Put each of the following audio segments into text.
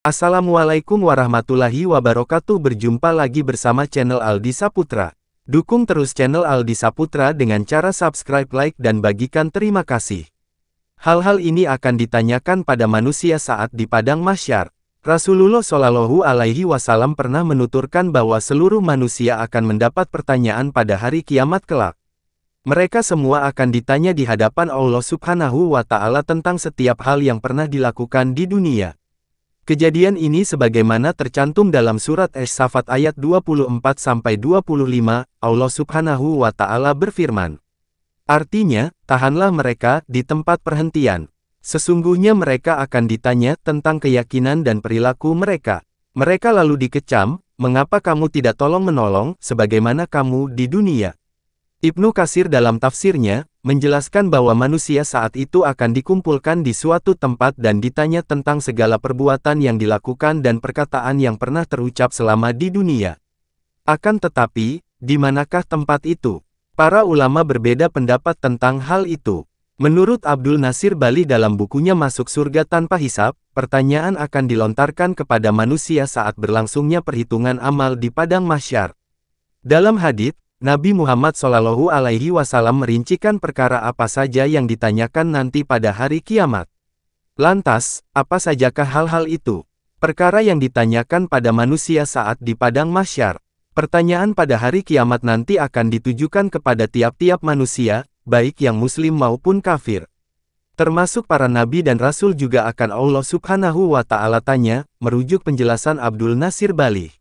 Assalamualaikum warahmatullahi wabarakatuh. Berjumpa lagi bersama channel Aldi Saputra. Dukung terus channel Aldi Saputra dengan cara subscribe, like, dan bagikan. Terima kasih. Hal-hal ini akan ditanyakan pada manusia saat di padang mahsyar. Rasulullah Shallallahu Alaihi Wasallam pernah menuturkan bahwa seluruh manusia akan mendapat pertanyaan pada hari kiamat kelak. Mereka semua akan ditanya di hadapan Allah Subhanahu wa Ta'ala tentang setiap hal yang pernah dilakukan di dunia. Kejadian ini sebagaimana tercantum dalam surat As-Saffat ayat 24-25, Allah Subhanahu wa Ta'ala berfirman. Artinya, tahanlah mereka di tempat perhentian. Sesungguhnya mereka akan ditanya tentang keyakinan dan perilaku mereka. Mereka lalu dikecam, mengapa kamu tidak tolong-menolong, sebagaimana kamu di dunia? Ibnu Katsir dalam tafsirnya, menjelaskan bahwa manusia saat itu akan dikumpulkan di suatu tempat dan ditanya tentang segala perbuatan yang dilakukan dan perkataan yang pernah terucap selama di dunia. Akan tetapi, di manakah tempat itu? Para ulama berbeda pendapat tentang hal itu. Menurut Abdul Nasir Bali dalam bukunya Masuk Surga Tanpa Hisab, pertanyaan akan dilontarkan kepada manusia saat berlangsungnya perhitungan amal di padang mahsyar. Dalam hadits, Nabi Muhammad Shallallahu Alaihi Wasallam merincikan perkara apa saja yang ditanyakan nanti pada hari kiamat. Lantas, apa sajakah hal-hal itu? Perkara yang ditanyakan pada manusia saat di padang mahsyar. Pertanyaan pada hari kiamat nanti akan ditujukan kepada tiap-tiap manusia, baik yang muslim maupun kafir. Termasuk para nabi dan rasul juga akan Allah Subhanahu wa Ta'ala tanya, merujuk penjelasan Abdul Nasir Bali.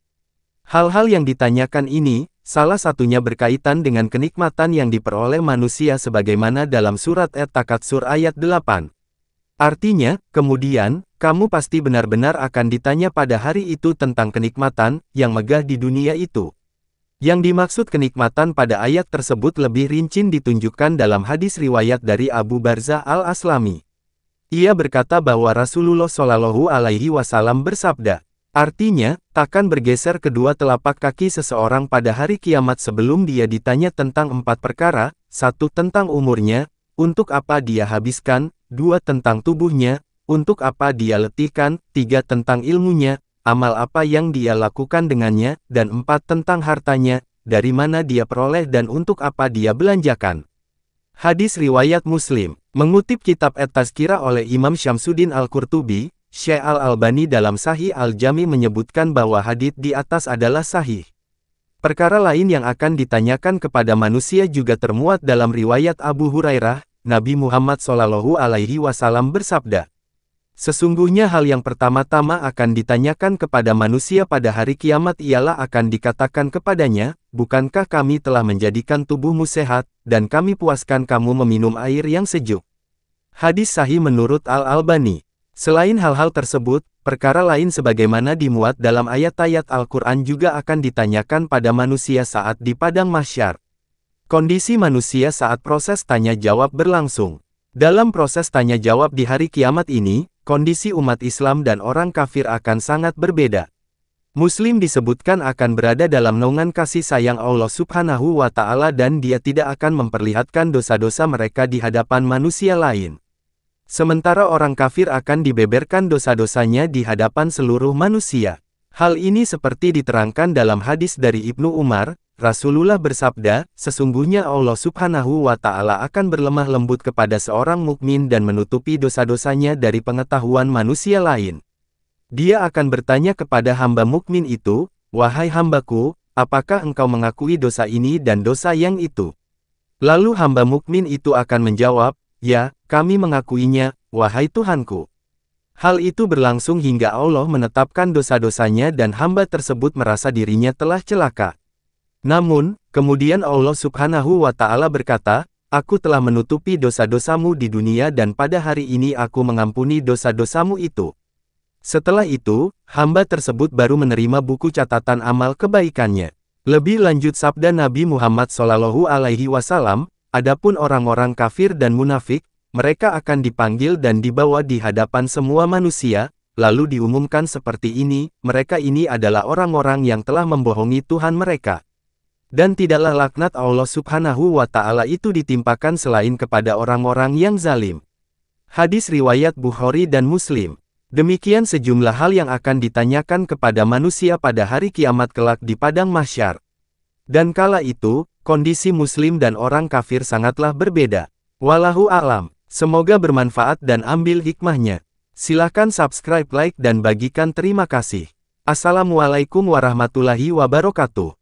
Hal-hal yang ditanyakan ini, salah satunya berkaitan dengan kenikmatan yang diperoleh manusia sebagaimana dalam surat At-Takatsur ayat 8. Artinya, kemudian, kamu pasti benar-benar akan ditanya pada hari itu tentang kenikmatan yang megah di dunia itu. Yang dimaksud kenikmatan pada ayat tersebut lebih rinci ditunjukkan dalam hadis riwayat dari Abu Barzah Al-Aslami. Ia berkata bahwa Rasulullah Shallallahu Alaihi Wasallam bersabda, artinya, takkan bergeser kedua telapak kaki seseorang pada hari kiamat sebelum dia ditanya tentang 4 perkara, 1 tentang umurnya, untuk apa dia habiskan, 2 tentang tubuhnya, untuk apa dia letihkan, 3 tentang ilmunya, amal apa yang dia lakukan dengannya, dan 4 tentang hartanya, dari mana dia peroleh dan untuk apa dia belanjakan. Hadis riwayat Muslim, mengutip kitab At-Tazkirah oleh Imam Syamsuddin Al-Qurtubi, Syekh Al-Albani dalam Sahih Al-Jami menyebutkan bahwa hadits di atas adalah sahih. Perkara lain yang akan ditanyakan kepada manusia juga termuat dalam riwayat Abu Hurairah, Nabi Muhammad Shallallahu Alaihi Wasallam bersabda, sesungguhnya hal yang pertama-tama akan ditanyakan kepada manusia pada hari kiamat ialah akan dikatakan kepadanya, bukankah kami telah menjadikan tubuhmu sehat, dan kami puaskan kamu meminum air yang sejuk. Hadis sahih menurut Al-Albani. Selain hal-hal tersebut, perkara lain sebagaimana dimuat dalam ayat-ayat Al-Quran juga akan ditanyakan pada manusia saat di padang mahsyar. Kondisi manusia saat proses tanya-jawab berlangsung. Dalam proses tanya-jawab di hari kiamat ini, kondisi umat Islam dan orang kafir akan sangat berbeda. Muslim disebutkan akan berada dalam naungan kasih sayang Allah Subhanahu wa Ta'ala dan dia tidak akan memperlihatkan dosa-dosa mereka di hadapan manusia lain. Sementara orang kafir akan dibeberkan dosa-dosanya di hadapan seluruh manusia. Hal ini seperti diterangkan dalam hadis dari Ibnu Umar, Rasulullah bersabda, sesungguhnya Allah Subhanahu wa Ta'ala akan berlemah lembut kepada seorang mukmin dan menutupi dosa-dosanya dari pengetahuan manusia lain. Dia akan bertanya kepada hamba mukmin itu, wahai hambaku, apakah engkau mengakui dosa ini dan dosa yang itu? Lalu hamba mukmin itu akan menjawab, ya, kami mengakuinya, wahai Tuhanku. Hal itu berlangsung hingga Allah menetapkan dosa-dosanya dan hamba tersebut merasa dirinya telah celaka. Namun, kemudian Allah Subhanahu wa Ta'ala berkata, aku telah menutupi dosa-dosamu di dunia dan pada hari ini aku mengampuni dosa-dosamu itu. Setelah itu, hamba tersebut baru menerima buku catatan amal kebaikannya. Lebih lanjut sabda Nabi Muhammad Shallallahu Alaihi Wasallam, adapun orang-orang kafir dan munafik, mereka akan dipanggil dan dibawa di hadapan semua manusia, lalu diumumkan seperti ini, mereka ini adalah orang-orang yang telah membohongi Tuhan mereka. Dan tidaklah laknat Allah Subhanahu wa Ta'ala itu ditimpakan selain kepada orang-orang yang zalim. Hadis riwayat Bukhari dan Muslim. Demikian sejumlah hal yang akan ditanyakan kepada manusia pada hari kiamat kelak di padang mahsyar. Dan kala itu, kondisi muslim dan orang kafir sangatlah berbeda. Wallahu a'lam. Semoga bermanfaat dan ambil hikmahnya. Silahkan subscribe, like dan bagikan terima kasih. Assalamualaikum warahmatullahi wabarakatuh.